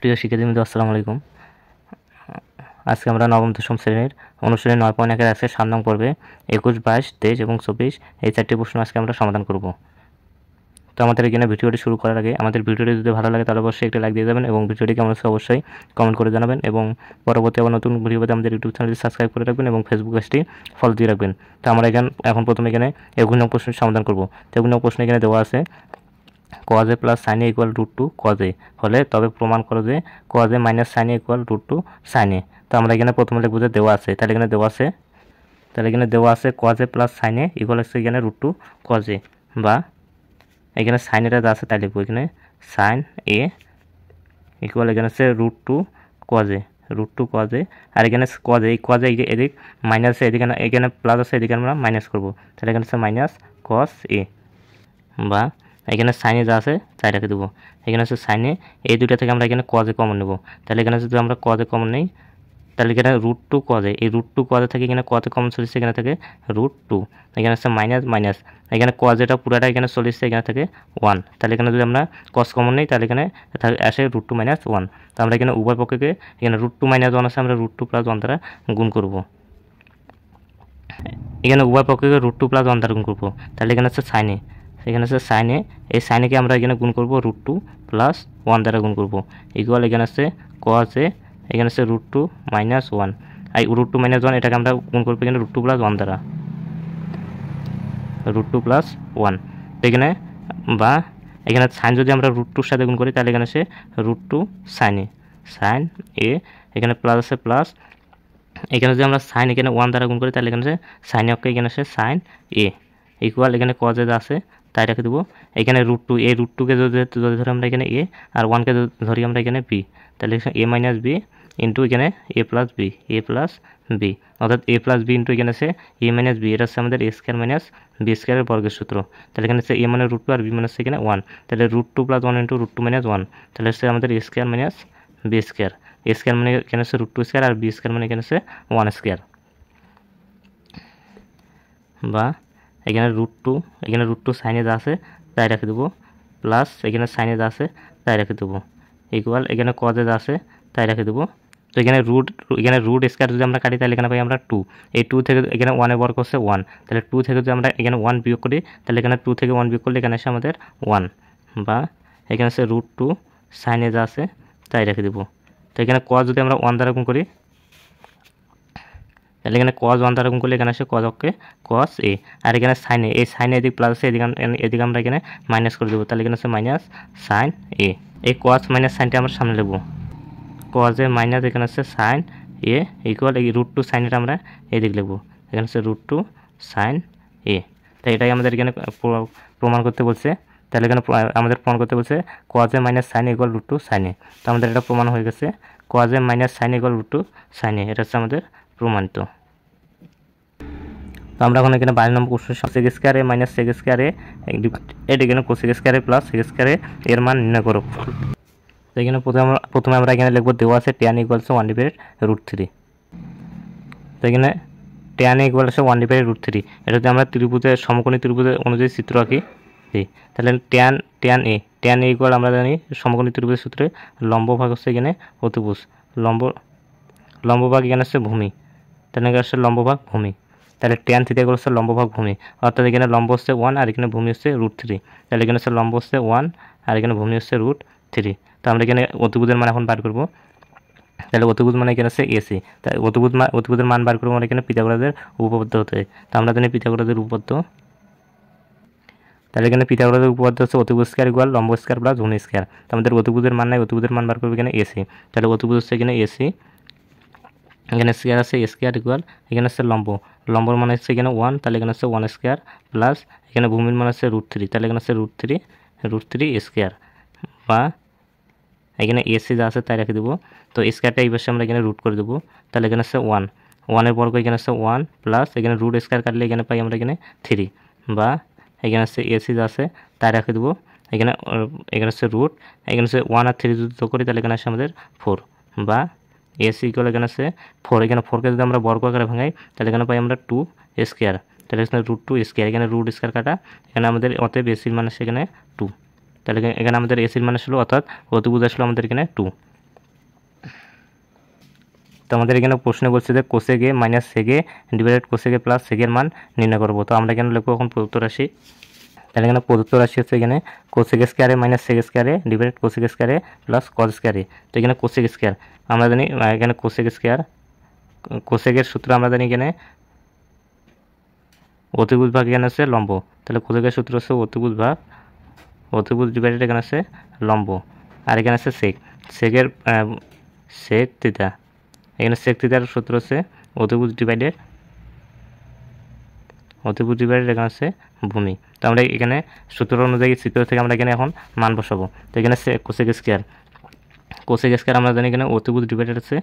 প্রিয় শিক্ষার্থীবৃন্দ, আসসালামু আলাইকুম। আজকে আমরা নবম দশম শ্রেণীর অনুশীলনী 9.1 আছে 7 নং পর্বে 21, 22, 23 এবং 24 এই 4টি প্রশ্ন আজকে আমরা সমাধান করব। তো আমাদের এখানে ভিডিওটি শুরু করার আগে আমাদের ভিডিওটি যদি ভালো লাগে তাহলে অবশ্যই একটি লাইক দিয়ে যাবেন এবং ভিডিওটি কেমন হচ্ছে অবশ্যই কমেন্ট করে জানাবেন এবং পরবর্তী আবার নতুন ভিডিও পেতে আমাদের ইউটিউব চ্যানেলটি সাবস্ক্রাইব করে রাখবেন এবং ফেসবুক পেজটি ফলো দিয়ে রাখবেন। তো আমরা এখন প্রথমে এখানে 21 নং প্রশ্নের সমাধান করব। তো 21 নং প্রশ্ন এখানে দেওয়া আছে cos a plus sin a equal √2 cos a হলে তবে প্রমাণ করো যে cos a minus sin a equal √2 sin a। তো আমরা এখানে প্রথমে লিখব যে দেওয়া আছে, তাহলে এখানে দেওয়া আছে cos a plus sin a equal হচ্ছে এখানে √2 cos a, বা এখানে sin এটা যা আছে তাই লিখব এখানে sin a ইকুয়াল এখানে হচ্ছে √2 cos a cos a, আর এখানে cos a এদিক মাইনাস এখানে প্লাস আছে, এদিকে আমরা মাইনাস করব, তাহলে এখানে হচ্ছে মাইনাস cos a, বা এখানে সাইনে যা আছে তাই রেখে দেবো। এখানে হচ্ছে সাইনে এই দুটো থেকে আমরা এখানে কজে কমন নেব, তাহলে এখানে যদি আমরা কজে কমন নেই তাহলে এখানে √2 কজে, এই √2 কজে থেকে এখানে কজে কমন চলেছে, এখানে থেকে √2, এখানে হচ্ছে মাইনাস এখানে কজেটা পুরাটা এখানে চলেছে এখানে থেকে 1, তাহলে এখানে যদি আমরা কজ কমন নেই তাহলে এখানে আসে √2 - 1। তো আমরা এখানে উভয় পক্ষকে এখানে √2 - 1 আছে আমরা √2 + 1 দ্বারা গুণ করব। এখানে উভয় পক্ষকে √2 + 1 দ্বারা গুণ করব, তাহলে এখানে হচ্ছে সাইনে, এখানে হচ্ছে সাইনে, এই সাইনেকে আমরা এখানে গুণ করব √2 + 1 দ্বারা গুণ করব, ইকুয়াল এখানে আছে cos a, এখানে আছে √2 - 1, আর √2 - 1 এটাকে আমরা গুণ করব এখানে √2 + 1 দ্বারা, √2 + 1। তো এখানে বা এখানে সাইন যদি আমরা √2 সাথে গুণ করি তাহলে এখানে আছে √2 sin a, এখানে প্লাস আছে প্লাস, এখানে যদি আমরা সাইন এখানে 1 দ্বারা গুণ করি তাহলে এখানে আছে সাইন অক্ষে এখানে আছে সাইন a ইকুয়াল এখানে cos a আছে তাই রেখে দেবো। এখানে √2, এই √2কে যদি ধরি আমরা এখানে a, আর 1কে ধরি আমরা এখানে b, তাহলে a - b ইন্টু এখানে a + b, অর্থাৎ a + b ইন্টু এখানে আছে a - b, এটা হচ্ছে আমাদের a² - b² এর বর্গের সূত্র। তাহলে এখানে হচ্ছে a মানে √2 আর b মানে হচ্ছে এখানে 1, তাহলে √2 + 1 ইন্টু √2 - 1, তাহলে হচ্ছে আমাদের a² - b², a² মানে এখানে হচ্ছে √2² আর b² মানে এখানে হচ্ছে 1², বা এখানে √2 সাইনে যা আছে তাই রেখে দেবো, প্লাস এখানে সাইনে যা আছে তাই রেখে দেবো, ইকুয়াল এখানে কজে যা আছে তাই রেখে দেবো। তো এখানে √² যদি আমরা কাটি তাহলে এখানে পাই আমরা 2, এই 2 থেকে এখানে 1 এর বর্গ হচ্ছে 1, তাহলে 2 থেকে যদি আমরা এখানে 1 বিয়োগ করি তাহলে এখানে 2 থেকে 1 বিয়োগ করলে এখানে আসে আমাদের 1, বা এখানে আছে √2 সাইনে যা আছে তাই রেখে দেবো। তো এখানে কজ যদি আমরা 1 দ্বারা গুণ করি তাহলে এখানে cos 1 দ্বারা গুণ করলে এখানে আসে cos a, আর এখানে সাইন a, এই সাইন এদিক প্লাস আছে, এদিকে আমরা এখানে মাইনাস করে দেবো, তাহলে এখানে আছে মাইনাস সাইন a, এই cos - সাইনটা আমরা সামনে লিখব, cos a মাইনাস এখানে আছে সাইন a ইকুয়াল এই √2 সাইন এটা আমরা এদিক লিখবো, এখানে আছে √2 সাইন a। তাই এটাই আমাদের এখানে প্রমাণ করতে বলছে, তাহলে এখানে আমাদের প্রমাণ করতে বলছে cos a - sine equal √2 sine a। তো আমাদের এটা প্রমাণ হয়ে গেছে, cos a - sine equal √2 sine a, এটা হচ্ছে আমাদের প্রমাণিত। তো আমরা এখন এখানে 22 নম্বর question sec² a - sec² a, এটা এখানে cosec² a + sec² a এর মান নির্ণয় করো। তো এখানে প্রথমে আমরা এখানে লিখব দেওয়া আছে tan = 1/√3। তো এখানে tan = 1/√3, এটা যদি আমরা সমকোণী ত্রিভুজের অনুযায়ী চিত্র আঁকি, তাহলে tan a ইকুয়াল আমরা জানি সমকোণী ত্রিভুজের সূত্রে লম্ব ভাগ হচ্ছে এখানে অতিভুজ, লম্ব ভাগ এখানে হচ্ছে ভূমি, তাহলে এখানে হচ্ছে লম্ব ভাগ ভূমি, তাহলে tan θ হচ্ছে লম্ব ভাগ ভূমি, অর্থাৎ এখানে লম্ব হচ্ছে 1 আর এখানে ভূমি হচ্ছে √3, তাহলে এখানে হচ্ছে লম্ব হচ্ছে 1 আর এখানে ভূমি হচ্ছে √3। তো আমরা এখানে অতিভুজের মান এখন বার করব, তাহলে অতিভুজ মানে এখানে হচ্ছে AC, তাই অতিভুজের মান বার করবো মানে এখানে পিথাগোরাসের উপপাদ্য হতে হয়। তো আমরা জানি পিথাগোরাসের উপপাদ্য, তাহলে এখানে পিথাগোরাসের উপপাদ্য হচ্ছে অতিভুজ² = লম্ব² + ভূমি²। তো আমাদের অতিভুজের মান নাই, অতিভুজের মান বার করবো এখানে AC, তাহলে অতিভুজ হচ্ছে এখানে AC, এখানে স্কয়ার আছে a² ইকুয়াল এখানে হচ্ছে লম্বর মান হচ্ছে এখানে 1, তাহলে এখানে হচ্ছে 1² প্লাস এখানে ভূমির মান হচ্ছে √3, তাহলে এখানে হচ্ছে √3² বা এখানে AC যা আছে তাই রেখে দেবো। তো স্কয়ারটা এই পাশে আমরা এখানে রুট করে দেবো, তাহলে এখানে হচ্ছে 1 এর বর্গ এখানে হচ্ছে 1 প্লাস এখানে √² কাটলে এখানে পাই আমরা এখানে 3, বা এখানে হচ্ছে AC যা আছে তাই রেখে দেবো, এখানে হচ্ছে রুট, এখানে হচ্ছে 1 আর 3 যদি যোগ করি তাহলে এখানে আসে আমাদের 4, বা AC ইকুয়াল এখানে আছে 4, এখানে 4কে যদি আমরা বর্গ আকারে ভাঙাই তাহলে এখানে পাই আমরা 2², তাহলে এখানে √2², এখানে √² কাটা, এখানে আমাদের অতএব AC মান আসে এখানে 2, তাহলে এখানে আমাদের AC মান আসলো, অর্থাৎ অতিভুজ আসলো আমাদের এখানে 2। তো আমাদের এখানে প্রশ্নে বলছে যে cosec A minus sec A divided cosec A plus sec এর মান নির্ণয় করবো। তো আমরা এখানে লিখবো এখন প্রদত্ত রাশি। তাহলে এখানে প্রদত্ত রাশি হচ্ছে এখানে কোসেক স্কয়ার এ মাইনাস সেক স্কয়ার এ ডিভাইডেড কোসেক স্কয়ার এ প্লাস কস স্কয়ার এ। তো এখানে কোসেক স্কয়ার আমরা জানি, এখানে কোসেক স্কয়ার, কোসেকের সূত্র আমরা জানি এখানে অতিভুজ ভাগ এখানে আছে লম্ব। তাহলে কোসেকের সূত্র হচ্ছে অতিভুজ ডিভাইডেড এখানে আছে লম্ব। আর এখানে আছে সেক, সেক থিটা, এখানে সেক থিটার সূত্র হচ্ছে অতিভুজ ডিভাইডেড এখানে আছে ভূমি। তো আমরা এখানে সূত্র অনুযায়ী চিত্র থেকে আমরা এখানে এখন মান বসাবো। তো এখানে কোসেক স্কয়ার আমরা জানি এখানে অতিভুজ ডিভাইডেড আছে,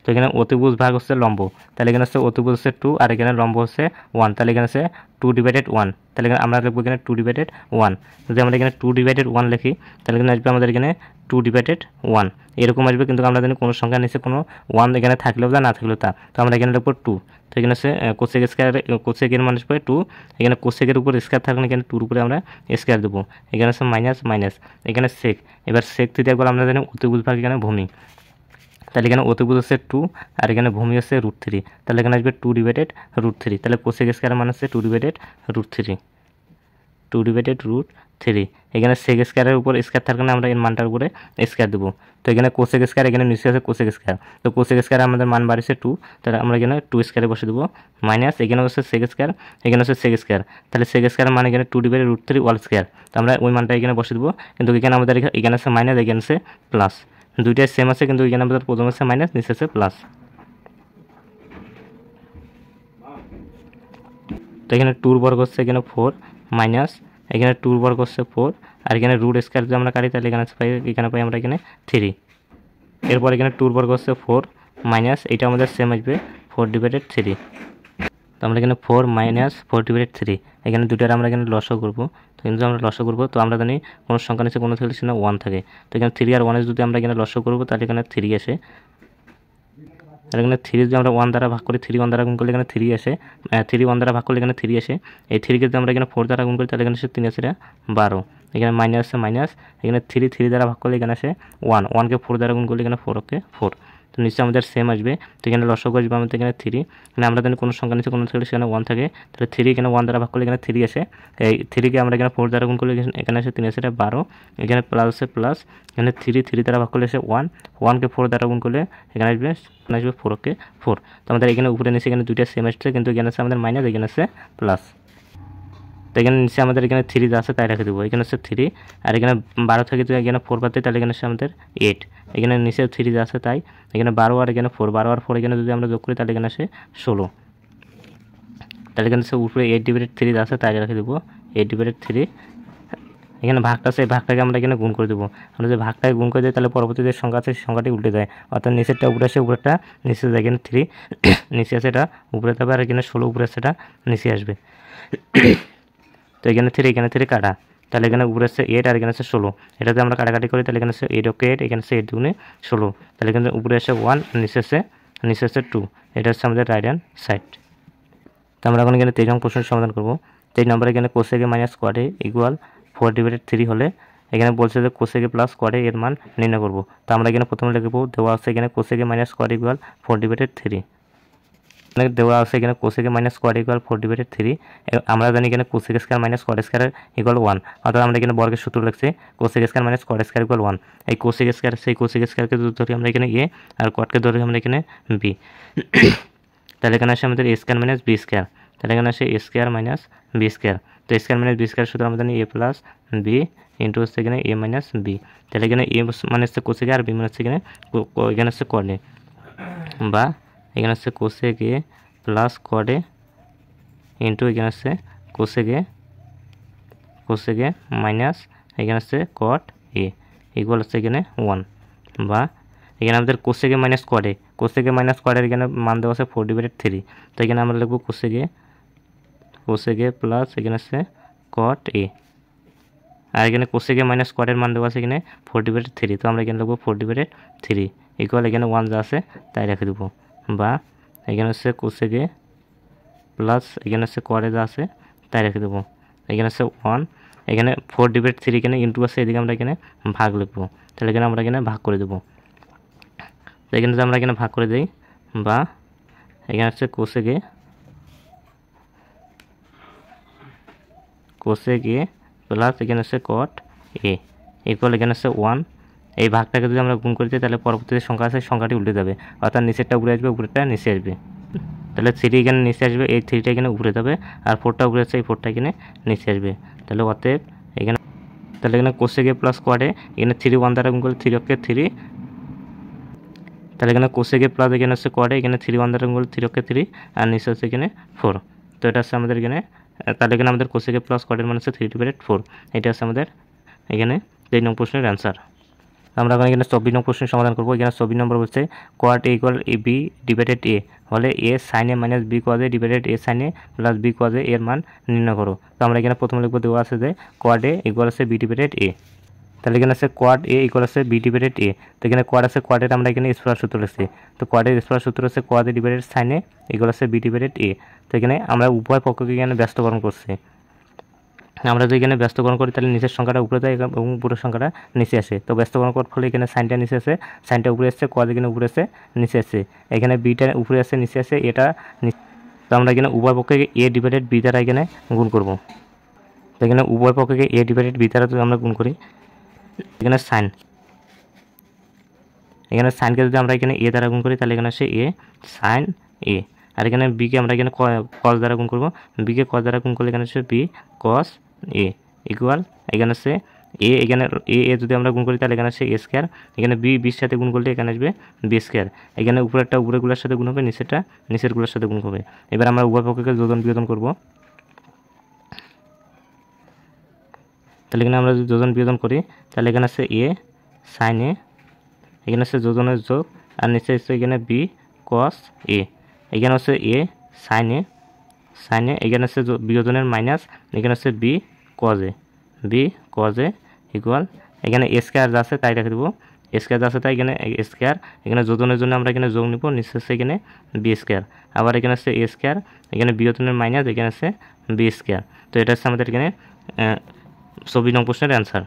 তো এখানে অতিভুজ ভাগ হচ্ছে লম্ব। তাহলে এখানে হচ্ছে অতিভুজ হচ্ছে 2 আর এখানে লম্ব হচ্ছে 1। তাহলে এখানে হচ্ছে 2/1। তাহলে এখানে আমরা লিখবো এখানে 2/1। যদি আমরা এখানে 2/1 লিখি তাহলে এখানে আসবে আমাদের এখানে 2/1 এরকম আসবে। কিন্তু আমরা জানি কোনো সংখ্যার নিচে কোনো 1 এখানে থাকলেও না থাকলেও তা। তো আমরা এখানে লিখবো 2। তো এখানে হচ্ছে কোসেকের মান আসবে 2। এখানে কোসেকের উপর স্কয়ার থাকলে এখানে 2 এর উপরে আমরা স্কয়ার দেবো। এখানে হচ্ছে মাইনাস এখানে সেক। এবার সেক থিটা একবার আমরা জানি অতিভুজ ভাগ এখানে ভূমি। তাহলে এখানে অতিভুজ হচ্ছে 2 আর এখানে ভূমি হচ্ছে √3। তাহলে এখানে আসবে 2/√3। তাহলে কোসেক স্কয়ার মান হচ্ছে 2/√3। এখানে সেক স্কয়ারের উপর স্কয়ার থাকার কারণে আমরা এর মানটার উপরে স্কয়ার দেবো। তো এখানে কোসেক স্কয়ার, এখানে নিচে আছে কোসেক স্কয়ার। তো কোসেক স্কয়ার আমাদের মান বাড়িছে 2, তাহলে আমরা এখানে 2 স্কয়ারে বসে দেবো। মাইনাস এখানে হচ্ছে সেক স্কয়ার, এখানে হচ্ছে সেক স্কয়ার। তাহলে সেক স্কয়ার মানে এখানে 2/√3 হোল স্কয়ার। তো আমরা ওই মানটা এখানে বসে দেবো। কিন্তু এখানে আমাদের এখানে আছে মাইনাস, এখানে আছে প্লাস, দুইটাই সেম আছে। কিন্তু এখানে আমাদের প্রথম আছে মাইনাস, নিচে আছে প্লাস। তো এখানে 2 বর্গ হচ্ছে এখানে 4 মাইনাস এখানে 2 বর্গ হচ্ছে 4 আর এখানে রুট স্কয়ার যদি আমরা কাটি তাহলে এখানে পাই আমরা এখানে 3। এরপর এখানে 2 বর্গ হচ্ছে 4 মাইনাস এটা আমাদের সেম আসবে 4/3। তো আমরা এখানে 4 মাইনাস 4/3 এখানে দুটার আমরা এখানে লসাগু করব। তো কিন্তু আমরা লসাগু করব, তো আমরা জানি কোনো সংখ্যা নিচে কোনো থাকলে সেটা 1 থাকে। তো এখানে 3 আর 1 যদি আমরা এখানে লসাগু করব তাহলে এখানে 3 আসে। আর এখানে 3 যদি আমরা 1 দ্বারা ভাগ করি, 3 1 দ্বারা গুণ করলে এখানে 3 আসে। 3 1 দ্বারা ভাগ করলে এখানে 3 আসে। এই 3 কে যদি আমরা এখানে 4 দ্বারা গুণ করি তাহলে এখানে আসে 3 আসে 12। এখানে মাইনাস এখানে 3 দ্বারা ভাগ করলে এখানে আসে 1 কে 4 দ্বারা গুণ করলে এখানে 4 কে 4। তো নিচে আমাদের সেম আসবে। তো এখানে লসাগু আসবে আমাদের এখানে 3। মানে আমরা জানি কোনো সংখ্যা নিচে কোনো থাকলে সেখানে 1 থাকে। তাহলে 3 এখানে 1 দ্বারা ভাগ করলে এখানে 3 আসে। এই 3 কে আমরা এখানে 4 দ্বারা গুণ করলে এখানে আসে 3 আসে 12। এখানে প্লাস আছে প্লাস, এখানে 3 দ্বারা ভাগ করলে আসে 1 কে 4 দ্বারা গুণ করলে এখানে আসবে 4 কে 4। তো আমাদের এখানে উপরে নিচে এখানে দুইটা সেম আসছে, কিন্তু এখানে আছে আমাদের মাইনাস, এখানে আছে প্লাস। তো এখানে নিচে আমাদের এখানে 3 যা আছে তাই রেখে দেবো। এখানে হচ্ছে 3 আর এখানে 12 থেকে যদি এখানে 4 বাদ দিই তাহলে এখানে হচ্ছে আমাদের 8। এখানে নিচে 3 যা আছে তাই, এখানে 12 আর এখানে 4, 12 আর 4 এখানে যদি আমরা যোগ করি তাহলে এখানে আসে 16। তাহলে এখানে হচ্ছে উপরে 8/3 যা আছে তাই রেখে দেবো 8/3। এখানে ভাগটা আছে, এই ভাগটাকে আমরা এখানে গুণ করে দেবো। আমরা যে ভাগটাকে গুণ করে দিই তাহলে পরবর্তী যে সংখ্যা আছে সেই সংখ্যাটি উল্টে যায়, অর্থাৎ নিচেরটা উপরে আসে, উপরেরটা নিচে যায়। এখানে 3 নিচে আছে, এটা উপরে যাবে, আর এখানে 16 উপরে আছে, এটা নিচে আসবে। তো এখানে 3 কাটা, তাহলে এখানে উপরে আছে 8 আর এখানে আছে 16। এটাতে আমরা কাটাকাটি করি তাহলে এখানে আছে 8 ওকে 8, এখানে আছে 8 দুগুণে 16। তাহলে এখানে উপরে আসে 1, নিচে আছে 2। এটা হচ্ছে আমাদের রাইট হ্যান্ড সাইড। তো আমরা এখন এখানে 23 নং প্রশ্নের সমাধান করব। 23 নম্বরে এখানে cosec A minus square A equal 4/3 হলে এখানে বলছে যে কোসেক এ প্লাস স্কোয়ার এর মান নির্ণয় করব। তো আমরা এখানে প্রথমে লিখব, দেওয়া আছে এখানে cosec A minus square equal 4/3। দেওয়া আছে এখানে cosec A minus square equal 4/3। আমরা জানি এখানে cosec square minus square square equal 1, অর্থাৎ আমরা এখানে বর্গের সূত্র লিখছি cosec square minus square square equal 1। এই কোসেক স্কয়ার, সেই কোসেক স্কয়ারকে ধরি আমরা এখানে এ আর কটকে ধরি আমরা এখানে বি। তাহলে এখানে আসে আমাদের এ স্কয়ার মাইনাস বি স্কয়ার। তাহলে এখানে আসে এ স্কয়ার মাইনাস বি স্কয়ার। তো এ স্কয়ার মাইনাস বি স্কয়ার সূত্র আমরা জানি এ প্লাস বি ইন্টু হচ্ছে এখানে এ মাইনাস বি। তাহলে এখানে এ মানে হচ্ছে কোসেক আর বি মানে হচ্ছে এখানে হচ্ছে কর্ড এ, বা এখানে হচ্ছে cosec A plus cord A into এখানে হচ্ছে কোসেক এ মাইনাস এখানে হচ্ছে কট এ ইকুয়াল হচ্ছে এখানে 1, বা এখানে আমাদের cosec A minus caught A minus কট এর এখানে মান দেওয়া আছে 4/3। তো এখানে আমরা লিখবো কোসেক এ প্লাস এখানে হচ্ছে কট এ, আর এখানে কোসেক এ মাইনাস কট এর মান দেওয়া আছে এখানে 4/3। তো আমরা এখানে লিখবো 4/3 ইকুয়াল এখানে 1 যা আছে তাই রেখে দেবো, বা এখানে হচ্ছে কোসেক এ প্লাস এখানে হচ্ছে কট এ যা আছে তাই রেখে দেবো। এখানে হচ্ছে 1 এখানে 4/3 এখানে ইন্টু আছে, এদিকে আমরা এখানে ভাগ লিখবো। তাহলে এখানে আমরা এখানে ভাগ করে দেবো। তো এখানে যদি আমরা এখানে ভাগ করে দিই, বা এখানে হচ্ছে কোসেক এ প্লাস এখানে হচ্ছে কট এ ইকুয়াল এখানে হচ্ছে 1। এই ভাগটাকে যদি আমরা গুণ করে দিই তাহলে পরবর্তীতে সংখ্যা আছে, সংখ্যাটি উল্টে যাবে, অর্থাৎ নিচেরটা উপরে আসবে, উপরেরটা নিচে আসবে। তাহলে 3 এখানে নিচে আসবে, এই 3টা এখানে উপরে যাবে, আর 4টা উপরে আছে, এই 4টা এখানে নিচে আসবে। তাহলে অতএব এখানে কোসেক এ প্লাস কোয়াড এ, এখানে 3 1 দ্বারা গুণ করলে 3 অক্ষে 3, তাহলে এখানে কোসেক এ প্লাস এখানে হচ্ছে কোয়াড এ, এখানে 3 1 দ্বারা গুণ করলে 3 অক্ষে 3, আর নিচে হচ্ছে এখানে 4। তো এটা হচ্ছে আমাদের এখানে, তাহলে এখানে আমাদের কোসেক এ প্লাস কোয়াড এর মানে হচ্ছে 3/4। এটা হচ্ছে আমাদের এখানে 3 নং প্রশ্নের অ্যান্সার। আমরা এখন এখানে 24 নং প্রশ্নের সমাধান করব। এখানে 24 নম্বর বলছে quad A equal A B divided এ হলে এ সাইন এ মাইনাস বি কোয়াড এ ডিভাইডেড এ সাইন এ প্লাস বি কোয়াড এ এর মান নির্ণয় করো। তো আমরা এখানে প্রথমে লিখবো, দেওয়া আছে যে কোয়াড এ ইকুয়াল আছে বি ডিভাইডেড এ। তাহলে এখানে আছে কোয়াড এ ইকুয়াল আছে বি ডিভাইডেড এ। তো এখানে কোয়াড আছে, কোয়াডের আমরা এখানে স্কয়ার সূত্র লিখছি। তো কোয়াডের স্কয়ার সূত্র হচ্ছে কোয়াড এ ডিভাইডেড সাইন এ ইকুয়াল আছে বি ডিভাইডেড এ। তো এখানে আমরা উভয় পক্ষকে এখানে ব্যস্তকরণ করছি। আমরা যদি এখানে ব্যস্তকরণ করি তাহলে নিচের সংখ্যাটা উপরে যায় এবং পুরো সংখ্যাটা নিচে আসে। তো ব্যস্তকরণ করার ফলে এখানে সাইনটা নিচে আসে, সাইনটা উপরে আসছে, কোয়াড এখানে উপরে আসছে, নিচে আসছে, এখানে বিটা উপরে আসছে, নিচে আসে, এটা। তো আমরা এখানে উভয় পক্ষকে এ ডিভাইডেড বি দ্বারা এখানে গুণ করব। তো এখানে উভয় পক্ষকে এ ডিভাইডেড বি দ্বারা যদি আমরা গুণ করি, এখানে সাইনকে যদি আমরা এখানে এ দ্বারা গুণ করি তাহলে এখানে আসে এ সাইন এ। আর এখানে বিকে আমরা এখানে কস দ্বারা গুণ করব, বিকে কস দ্বারা গুণ করলে এখানে আসে বি কস এ ইকুয়াল এখানে আসে এ, এখানে এ যদি আমরা গুণ করি তাহলে এখানে আসে এ স্কয়ার, এখানে বির সাথে গুণ করলে এখানে আসবে বি স্কয়ার, এখানে উপরেরটা উপরেগুলোর সাথে গুণ হবে, নিচেরটা নিচেরগুলোর সাথে গুণ হবে। এবার আমরা উভয় পক্ষকে যোজন বিয়োজন করব। তাহলে এখানে আমরা যদি যোজন বিয়োজন করি তাহলে এখানে আছে এ সাইন এ, এখানে আছে যোজনের যোগ, আর নিচে হচ্ছে এখানে বি কস এ, এখানে হচ্ছে এ সাইন এ, এখানে হচ্ছে বিয়োজনের মাইনাস, এখানে হচ্ছে বি কজ এ ইকুয়াল এখানে এ স্কয়ার যা আছে তাই রেখে দেবো, এ স্কয়ার যা আছে তাই এখানে স্কয়ার, এখানে যোজনের জন্য আমরা এখানে যোগ নিব, নিচে হচ্ছে এখানে বি স্কয়ার, আবার এখানে হচ্ছে এ স্কয়ার, এখানে বিয়োজনের মাইনাস, এখানে হচ্ছে বি স্কয়ার। তো এটা হচ্ছে আমাদের এখানে 24 নং প্রশ্নের অ্যান্সার।